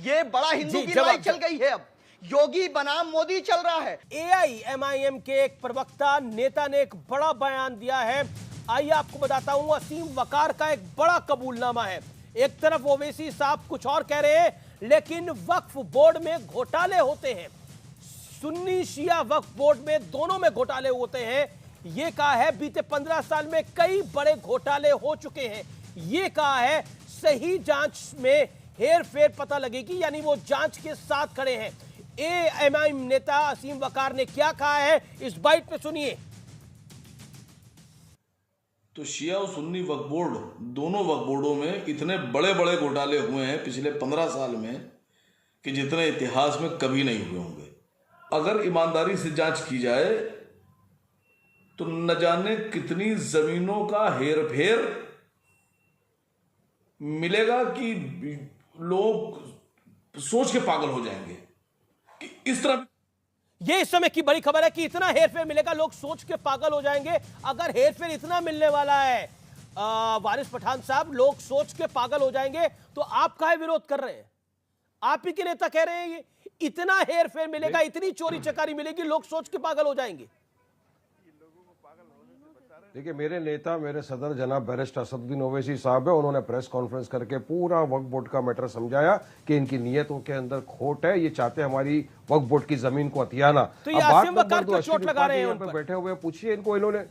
ये बड़ा हिंदू की लड़ाई चल गई है। अब योगी बनाम मोदी चल रहा है। एआईएमआईएम के एक प्रवक्ता नेता ने एक बड़ा बयान दिया है। आइए आपको बताता हूं, असीम वकार का एक बड़ा कबूलनामा है। एक तरफ ओवैसी साहब कुछ और कह रहे हैं, लेकिन वक्फ बोर्ड में घोटाले होते हैं। सुन्नी शिया वक्फ बोर्ड में दोनों में घोटाले होते हैं। यह कहा है बीते 15 साल में कई बड़े घोटाले हो चुके हैं। यह कहा है सही जांच में हेर फेर पता लगेगी, यानी वो जांच के साथ खड़े हैं। एआईएमआईएम नेता असीम वकार ने क्या कहा है, इस बाइट में सुनिए। तो शिया और सुन्नी वक्फ बोर्ड, दोनों वक्फ बोर्डों में इतने बड़े बड़े घोटाले हुए हैं पिछले 15 साल में कि जितने इतिहास में कभी नहीं हुए होंगे। अगर ईमानदारी से जांच की जाए तो न जाने कितनी जमीनों का हेरफेर मिलेगा कि लोग सोच के पागल हो जाएंगे कि इस तरह। ये इस समय की बड़ी खबर है कि इतना हेरफेर मिलेगा, लोग सोच के पागल हो जाएंगे। अगर हेरफेर इतना मिलने वाला है वारिस पठान साहब, लोग सोच के पागल हो जाएंगे, तो आप काहे विरोध कर रहे हैं? आप ही के नेता कह रहे हैं ये इतना हेरफेर मिलेगा, इतनी चोरी चकारी मिलेगी, लोग सोच के पागल हो जाएंगे। देखिए, मेरे नेता, मेरे सदर जनाब बैरिस्टर असदुद्दीन ओवैसी साहब है, उन्होंने प्रेस कॉन्फ्रेंस करके पूरा वक्फ बोर्ड का मैटर समझाया कि इनकी नीयतों के अंदर खोट है, ये चाहते हैं हमारी वक्फ बोर्ड की जमीन को हथियाना। तो ये आसिम वकार को चोट लगा रहे हैं उन पर। बैठे हुए पूछिए इनको, इन्होंने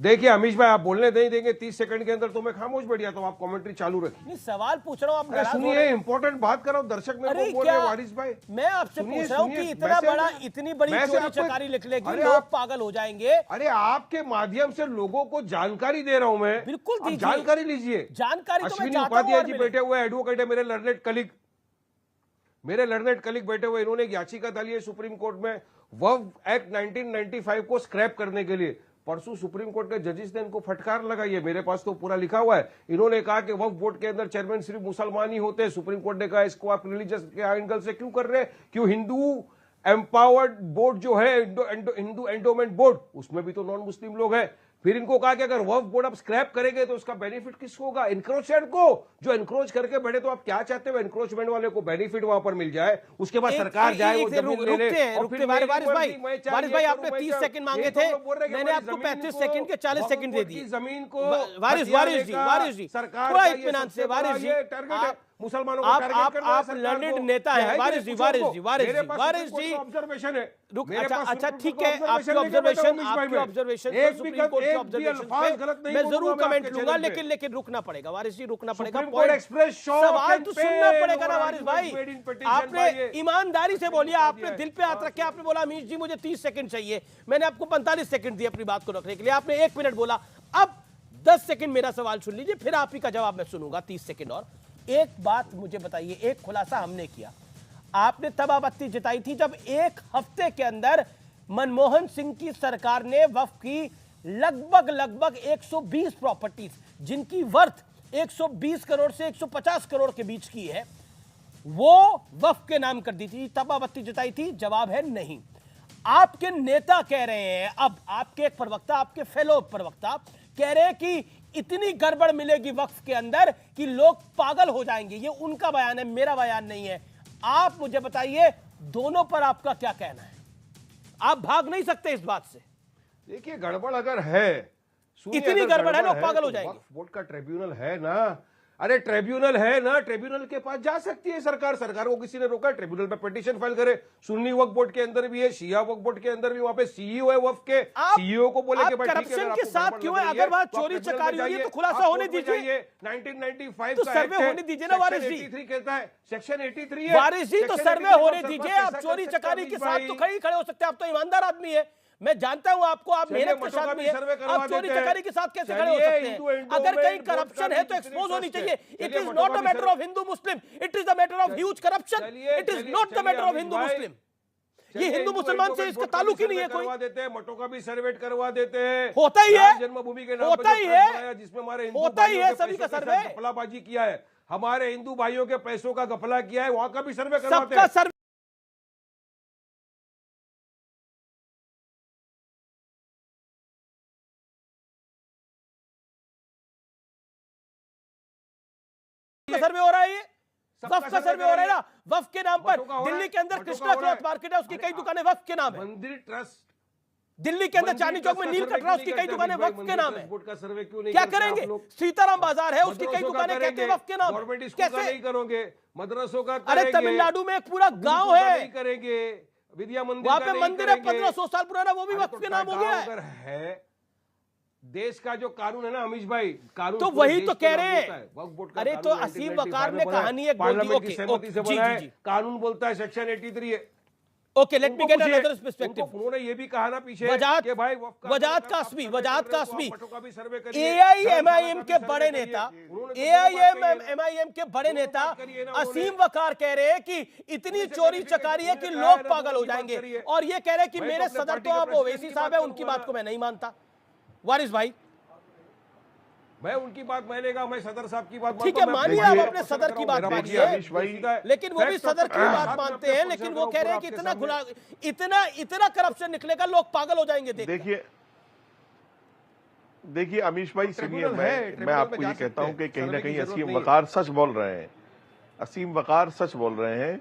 देखिए अमीश भाई, आप बोलने नहीं देंगे 30 सेकंड के अंदर, तो मैं खामोश बैठ जाता हूं, आप कमेंट्री चालू रखिए। नहीं, सवाल पूछ रहा हूं, आप नाराज हो सुनिए, रहे हैं। इंपॉर्टेंट बात करो, दर्शक मेरे को बोल रहे हैं वारिस भाई। मैं आपसे पूछ रहा हूं कि इतना बड़ा, इतनी बड़ी चोरी चकारी लिख लेगी, लोग पागल हो जाएंगे। अरे आपके माध्यम से लोगों को जानकारी दे रहा हूं मैं, बिल्कुल दीजिए, जानकारी लीजिए। जानकारी तो मैं अश्विनी चाहता हूं। उपाध्याय जी बैठे हुए एडवोकेट है, मेरे लर्नेड कलीग बैठे हुए, इन्होंने एक याचिका डाली है सुप्रीम कोर्ट में वक्फ एक्ट 1995 को स्क्रैप करने के लिए। परसों सुप्रीम कोर्ट के जजेस ने इनको फटकार लगाई है, मेरे पास तो पूरा लिखा हुआ है। इन्होंने कहा कि वक्फ बोर्ड के अंदर चेयरमैन सिर्फ मुसलमान ही होते हैं। सुप्रीम कोर्ट ने कहा इसको आप रिलीजियस के एंगल से क्यों कर रहे हैं? क्यों हिंदू एम्पावर्ड बोर्ड जो है, हिंदू एंडोमेंट बोर्ड, उसमें भी तो नॉन मुस्लिम लोग हैं। फिर इनको कहा कि अगर वक्फ बोर्ड आप स्क्रैप करेंगे तो उसका बेनिफिट किसको होगा? एनक्रोचर को, जो एनक्रोच करके बैठे। तो आप क्या चाहते हो? एनक्रोचमेंट वाले को बेनिफिट वहां पर मिल जाए, उसके बाद सरकार जाए वो जमीन ले ले। वारिस भाई, आपने 30 सेकंड मांगे थे, मैंने आपको 35 सेकंड के 40 सेकंड दे दिए। जमीन को वारिस जी थोड़ा इत्मीनान से। वारिस जी, मुसलमानों को आप लर्नेड नेता है। वारिस जी ऑब्जर्वेशन है। अच्छा ठीक है, आपकी ऑब्जर्वेशन सुप्रीम कोर्ट की ऑब्जर्वेशन मैं जरूर कमेंट लूंगा, लेकिन रुकना पड़ेगा वारिस जी, रुकना पड़ेगा। सवाल तो सुनना पड़ेगा ना वारिस भाई। आपने ईमानदारी से बोलिए, आपने दिल पे हाथ रखे, आपने बोला अमीश जी मुझे 30 सेकंड चाहिए, मैंने आपको 45 सेकंड दिए अपनी बात को रखने के लिए, आपने 1 मिनट बोला। अब 10 सेकंड मेरा सवाल सुन लीजिए, फिर आप ही का जवाब मैं सुनूंगा 30 सेकंड। और एक बात मुझे बताइए, एक खुलासा हमने किया, आपने तब आपत्ति जताई थी जब एक हफ्ते के अंदर मनमोहन सिंह की सरकार ने वक्फ की लगभग 120 प्रॉपर्टीज, जिनकी वर्थ 120 करोड़ से 150 करोड़ के बीच की है, वो वक्फ के नाम कर दी थी। तब आपत्ति जताई थी, जवाब है नहीं। आपके नेता कह रहे हैं, अब आपके एक प्रवक्ता, आपके फेलो प्रवक्ता कह रहे हैं कि इतनी गड़बड़ मिलेगी वक्फ के अंदर कि लोग पागल हो जाएंगे। ये उनका बयान है, मेरा बयान नहीं है। आप मुझे बताइए, दोनों पर आपका क्या कहना है? आप भाग नहीं सकते इस बात से। देखिए, गड़बड़ अगर है, इतनी गड़बड़ है, लोग पागल हो जाएंगे। वक्फ बोर्ड का ट्रिब्यूनल है ना, अरे ट्रिब्यूनल है ना, ट्रिब्यूनल के पास जा सकती है सरकार। सरकार को किसी ने रोका? ट्रिब्यूनल पे पिटीशन फाइल करे। सुन्नी वक्फ बोर्ड के अंदर भी है, शिया वक्फ बोर्ड के अंदर भी, वहां पे सीईओ है वक्फ के, सीईओ को बोले कि करप्शन के साथ क्यों है? अगर वहां चोरी चकारी हुई है तो खुलासा होने दीजिए। 1995 तो सर्वे होने दीजिए ना वारिस जी। 83 कहता है, सेक्शन 83 है वारिस जी, तो सर्वे होने दीजिए। आप चोरी चकारी के साथ तो खड़े हो सकते हैं, आप तो ईमानदार आदमी है, मैं जानता हूं आपको, आप मेहनत के साथ भी है, आप चोरी चकारी के साथ कैसे खड़े हो सकते हैं? अगर कहीं करप्शन है तो एक्सपोज होनी चाहिए। It is not a matter of Hindu Muslim, it is the matter of huge corruption. It is not the matter of Hindu Muslim. ये हिंदू मुसलमान से इसका ताल्लुक ही नहीं है कोई। देते हैं, मठों का भी सर्वे करवा देते हैं, होता ही है, जन्मभूमि के नाम होता ही है, जिसमें हमारे होता ही है, सभी का सर्वे गफलाबाजी किया है, हमारे हिंदू भाइयों के पैसों का गफला किया है, वहां का भी सर्वे करवाते हैं। सबका सर्वे सर्वे हो रहा है, ये सबका सर्वे हो रहा है ना। वक्फ के नाम पर। बटोका हो रहा है, दिल्ली के अंदर बटोका कृष्णा हो रहा है। क्लॉथ मार्केट है, उसकी कई दुकानें वक्फ के नाम है। मंदिर ट्रस्ट, दिल्ली के अंदर चांदनी चौक में नील कटरा, उसकी कई दुकानें वक्फ के नाम है। बोर्ड का सर्वे क्यों नहीं क्या करते आप करेंगे? लोग? सीताराम बाजार है, उसकी कई मदरसों का दुकानें कहते हैं करेंगे, वक्फ के नाम है। गवर्नमेंट स्कूल का कैसे? नहीं करोगे, मदरसों का अरे करेंगे, तमिलनाडु में एक पूरा गांव गुरुकुल का है, नहीं करेंगे, विद्या मंदिर वहां का पे नहीं मंदिर है करेंगे। 1500 साल पुराना, वो भी अरे वक्फ तो के नाम हो गया गाँव है। अगर है, देश का जो कानून है ना अमीश भाई, कानून तो पूरे वही देश तो पे कह लागू रहे हैं। होता है। वक्फ बोर्ड का अरे तो कानून असीम 1995 वकार ने में बना है, कहानी एक बोल दी। पार्लियामेंट की ओके, सहमति से जी, बना जी, है, जी। कानून बोलता है सेक्शन 83 है। Okay, let me get another perspective. उन्होंने ये भी कहा ना पीछे वजाहत कि भाई वक्फ का वजाहत सर्वे कासमी, कर रहे हो, वजाहत आप कासमी, बटोका भी सर्वे करिए, एआईएमआईएम के धर्मशाला का बड़े भी सर्वे नेता, करिए। उन्होंने तो एआईएमआईएम के बड़े दोनों नेता बात करिए ना उन्होंने। असीम वकार कह रहे हैं कि इतनी चोरी चकारी है कि लोग पागल हो जाएंगे, और ये कह रहे हैं कि मैं मेरे तो अपने सदर पार्टी तो के आप प्रेसिडेंट ओवैसी की साहब बात है, उनकी करूंगा बात को मैं नहीं मानता। वारिस भाई, मैं उनकी बात मानेगा, मैं सदर साहब की बात ठीक मानता है, हूं, मैं मानिए अपनी आप बात अपने पसंद सदर कर की रहा हूं, बात मेरा मानिए, मुद्दा अमीश भाई, लेकिन वो भी Facts of सदर की the बात matter मानते हैं, आपने लेकिन वो कह रहे हैं कि आपके इतना सामने। खुला इतना करप्शन निकलेगा, लोग पागल हो जाएंगे। देखिए अमीश भाई सुनिए, ट्रिब्यूनल है, मैं ट्रिब्यूनल आपको में ये जा कहता हूं सकते कि हैं, कहीं ना सर्वे की कहीं जरूरत असीम नहीं है। वकार सच बोल रहे हैं। असीम वकार सच बोल रहे हैं,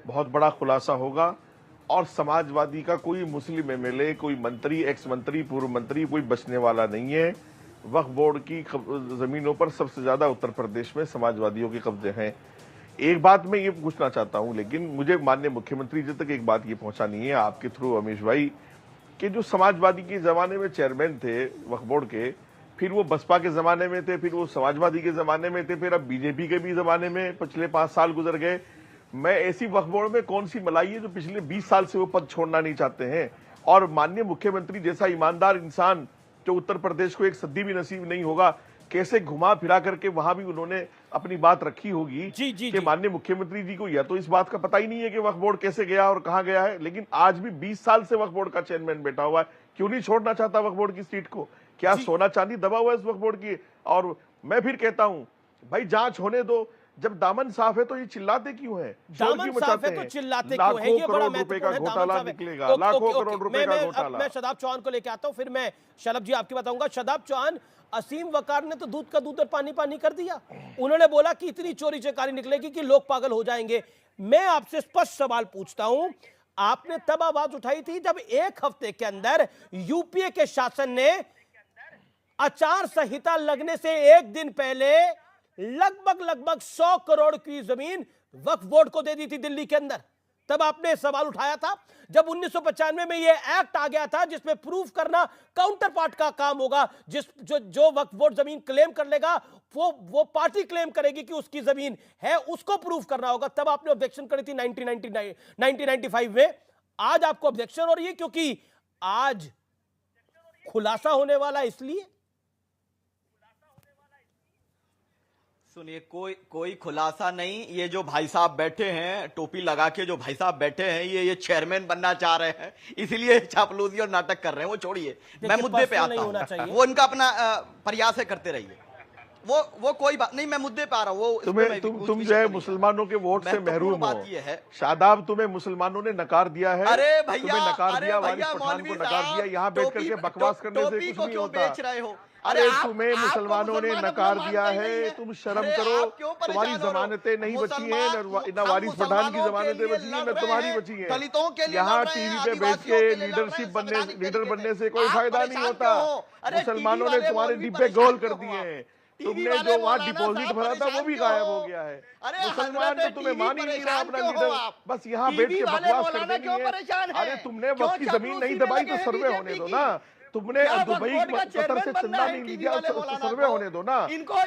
बहुत बड़ा खुलासा होगा और समाजवादी का कोई मुस्लिम एमएलए, कोई मंत्री, एक्स मंत्री, पूर्व मंत्री कोई बचने वाला नहीं है। वक्फ बोर्ड की जमीनों पर सबसे ज्यादा उत्तर प्रदेश में समाजवादियों के कब्जे हैं। एक बात मैं ये पूछना चाहता हूं, लेकिन मुझे माननीय मुख्यमंत्री जी तक एक बात ये पहुंचानी है आपके थ्रू अमीश भाई, कि जो समाजवादी के जमाने में चेयरमैन थे वक्फ बोर्ड के, फिर वो बसपा के जमाने में थे, फिर वो समाजवादी के जमाने में थे, फिर अब बीजेपी के भी जमाने में पिछले 5 साल गुजर गए। मैं ऐसी वक्फ बोर्ड में कौन सी मलाई है जो पिछले 20 साल से वो पद छोड़ना नहीं चाहते हैं? और माननीय मुख्यमंत्री जैसा ईमानदार इंसान जो उत्तर प्रदेश को एक सदी भी नसीब नहीं होगा, कैसे घुमा फिरा करके वहां भी उन्होंने अपनी बात रखी होगी कि माननीय मुख्यमंत्री जी को या तो इस बात का पता ही नहीं है कि वक्फ बोर्ड कैसे गया और कहां गया है, लेकिन आज भी 20 साल से वक्फ बोर्ड का चेयरमैन बैठा हुआ है। क्यों नहीं छोड़ना चाहता वक्फ बोर्ड की सीट को? क्या सोना चांदी दबा हुआ है इस वक्फ बोर्ड की? और मैं फिर कहता हूं भाई, जांच होने दो। जब दामन साफ है तो ये चिल्लाते क्यों हैं? दामन साफ है तो चिल्लाते क्यों हैं? ये बड़ा रुपए का घोटाला निकलेगा, लाखों लाखों करोड़ रुपए का घोटाला। मैं शदाब चौहान को लेके आता हूं, फिर मैं शलभ जी आपकी बताऊंगा। शदाब चौहान, असीम वकार ने तो दूध का दूध और पानी पानी कर दिया। उन्होंने बोला कि इतनी चोरी चकारी निकलेगी कि लोग पागल हो जाएंगे। मैं आपसे स्पष्ट सवाल पूछता हूं, आपने तब आवाज उठाई थी जब एक हफ्ते के अंदर यूपीए के शासन ने आचार संहिता लगने से एक दिन पहले लगभग 100 करोड़ की जमीन वक्फ बोर्ड को दे दी थी दिल्ली के अंदर। तब आपने सवाल उठाया था। जब 1995 में यह एक्ट आ गया था जिसमें प्रूफ करना काउंटर पार्ट का काम होगा, जो वक्फ बोर्ड जमीन क्लेम कर लेगा वो पार्टी क्लेम करेगी कि उसकी जमीन है, उसको प्रूफ करना होगा। तब आपने ऑब्जेक्शन करी थी 1995 में। आज आपको ऑब्जेक्शन हो रही है क्योंकि आज खुलासा होने वाला, इसलिए सुनिए, कोई खुलासा नहीं। ये जो भाई साहब बैठे हैं, टोपी लगा के जो भाई साहब बैठे हैं, ये चेयरमैन बनना चाह रहे हैं, इसलिए चापलूसी और नाटक कर रहे हैं। वो छोड़िए, मैं मुद्दे पे आता हूं। वो उनका अपना प्रयास है, करते रहिए। वो कोई बात नहीं, मैं मुद्दे पे आ रहा हूं। तुम जो है मुसलमानों के वोट से महरूम हो। शादाब, तुम्हें मुसलमानों ने नकार दिया है। अरे भैया, नकार दिया, वारिस पठान को नकार दिया। यहाँ बैठ करके बकवास करने से कुछ नहीं होता। अरे तुम्हें मुसलमानों ने नकार दिया है, तुम शर्म करो। तुम्हारी जमानतें नहीं बची हैं, न वारिस पठान की जमानतें बची हैं, न तुम्हारी बची हैं। यहाँ टीवी पे बैठ के लीडर बनने से कोई फायदा नहीं होता। मुसलमानों ने तुम्हारे डिब्बे गोल कर दिए हैं। तुमने जो वहाँ डिपॉजिट भरा था वो भी गायब हो गया है। मुसलमान तो तुम्हें मान ही नहीं रहा अपना लीडर, बस यहाँ बैठ के बकवास करने के लिए। अरे तुमने वक्त की जमीन नहीं दबाई तो सर्वे होने दो ना। तुमने दुबई कतर से चंदा नहीं लिया, सर्वे होने दो ना।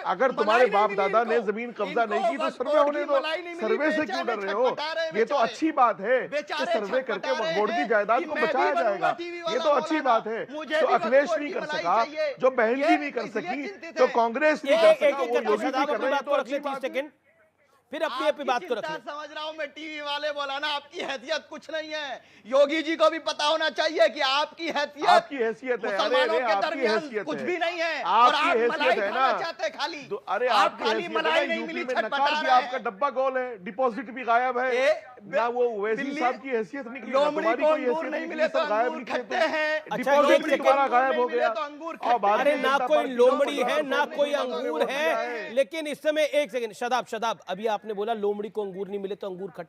अगर तुम्हारे बाप दादा ने जमीन कब्जा नहीं की तो सर्वे होने दो। सर्वे से क्यों डर रहे हो? ये तो अच्छी बात है कि सर्वे करके वक्फ बोर्ड की जायदाद को बचाया जाएगा, ये तो अच्छी बात है। जो अखिलेश नहीं कर सका, जो बहन जी नहीं कर सकी, जो कांग्रेस नहीं कर सका, वो योगी जी कर रहे हैं, तो अच्छी बात है। फिर अपनी बात को रखिए। समझ रहा हूं मैं, टीवी वाले बोलाना, आपकी हैसियत कुछ नहीं है। योगी जी को भी पता होना चाहिए कि आपकी हैसियत है। मुसलमानों के दरमियान कुछ भी नहीं है। आपकी हैसियत है ना, चाहते खाली। अरे आपकी मलाई नहीं मिली, नकार दिया, आपका डब्बा गोल है, डिपॉजिट भी गायब है ना। वो वैसी साहब की हैसियत निकली, तुम्हारी कोई हैसियत नहीं मिली, सब गायब निकले हैं। डिपॉजिट भी तुम्हारा गायब हो गया। अरे ना कोई लोमड़ी है, ना कोई अंगूर है। लेकिन इस समय एक सेकंड, शदाब, अभी आपने आपने बोला लोमड़ी को अंगूर नहीं मिले तो अंगूर खट्टा